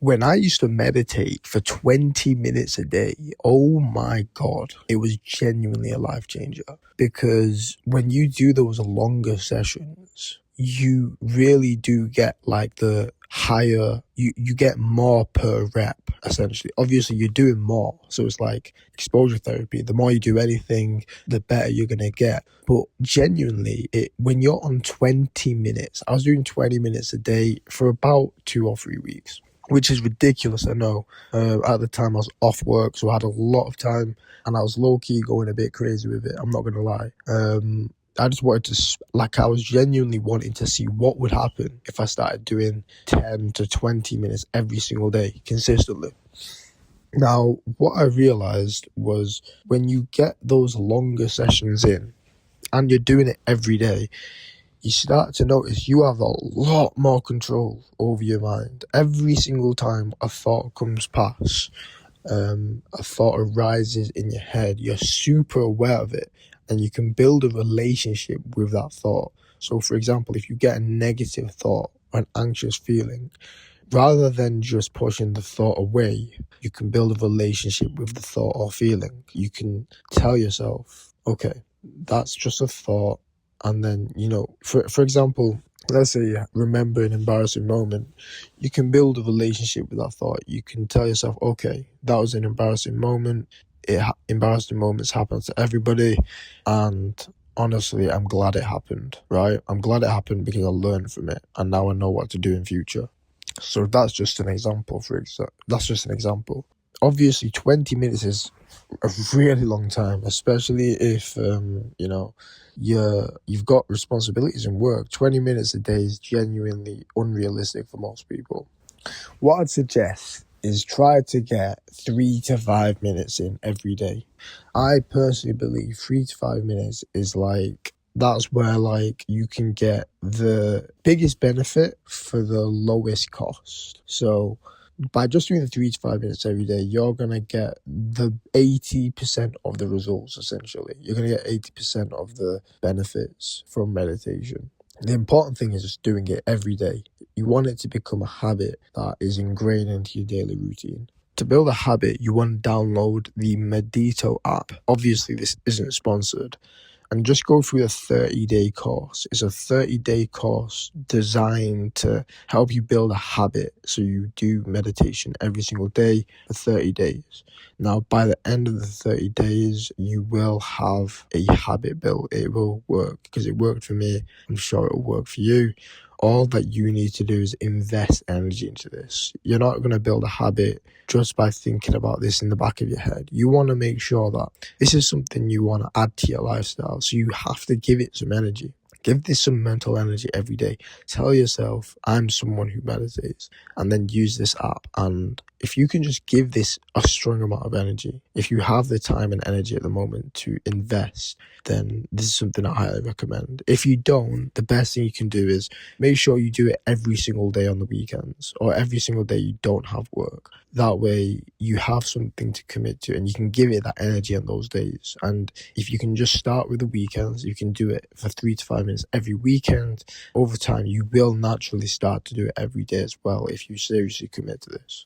When I used to meditate for 20 minutes a day, oh my God, it was genuinely a life changer. Because when you do those longer sessions, you really do get like the higher, you get more per rep, essentially. Obviously, you're doing more. So it's like exposure therapy. The more you do anything, the better you're going to get. But genuinely, when you're on 20 minutes, I was doing 20 minutes a day for about 2 or 3 weeks. Which is ridiculous, I know. At the time, I was off work, so I had a lot of time, and I was low-key going a bit crazy with it, I'm not going to lie. I just wanted to, I was genuinely wanting to see what would happen if I started doing 10 to 20 minutes every single day, consistently. Now, what I realised was when you get those longer sessions in, and you're doing it every day, you start to notice you have a lot more control over your mind. Every single time a thought comes past, a thought arises in your head, you're super aware of it, and you can build a relationship with that thought. So, for example, if you get a negative thought or an anxious feeling, rather than just pushing the thought away, you can build a relationship with the thought or feeling. You can tell yourself, okay, that's just a thought. And then, for example, let's say you remember an embarrassing moment, you can build a relationship with that thought. You can tell yourself, okay, that was an embarrassing moment. Embarrassing moments happen to everybody. And honestly, I'm glad it happened, right? I'm glad it happened because I learned from it. And now I know what to do in future. So that's just an example. Obviously, 20 minutes is a really long time, especially if you've got responsibilities and work. 20 minutes a day is genuinely unrealistic for most people. What I'd suggest is try to get 3 to 5 minutes in every day. I personally believe 3 to 5 minutes is that's where you can get the biggest benefit for the lowest cost. So by just doing the 3 to 5 minutes every day, you're going to get the 80% of the results, essentially. You're going to get 80% of the benefits from meditation. The important thing is just doing it every day. You want it to become a habit that is ingrained into your daily routine. To build a habit, you want to download the Medito app. Obviously, this isn't sponsored. And just go through a 30-day course. It's a 30-day course designed to help you build a habit. So you do meditation every single day for 30 days. Now, by the end of the 30 days, you will have a habit built. It will work because it worked for me. I'm sure it will work for you. All that you need to do is invest energy into this. You're not going to build a habit just by thinking about this in the back of your head. You want to make sure that this is something you want to add to your lifestyle. So you have to give it some energy. Give this some mental energy every day. Tell yourself, I'm someone who meditates, and then use this app. And if you can just give this a strong amount of energy, if you have the time and energy at the moment to invest, then this is something I highly recommend. If you don't, the best thing you can do is make sure you do it every single day on the weekends or every single day you don't have work. That way you have something to commit to and you can give it that energy on those days. And if you can just start with the weekends, you can do it for 3 to 5 minutes every weekend. Over time, you will naturally start to do it every day as well if you seriously commit to this.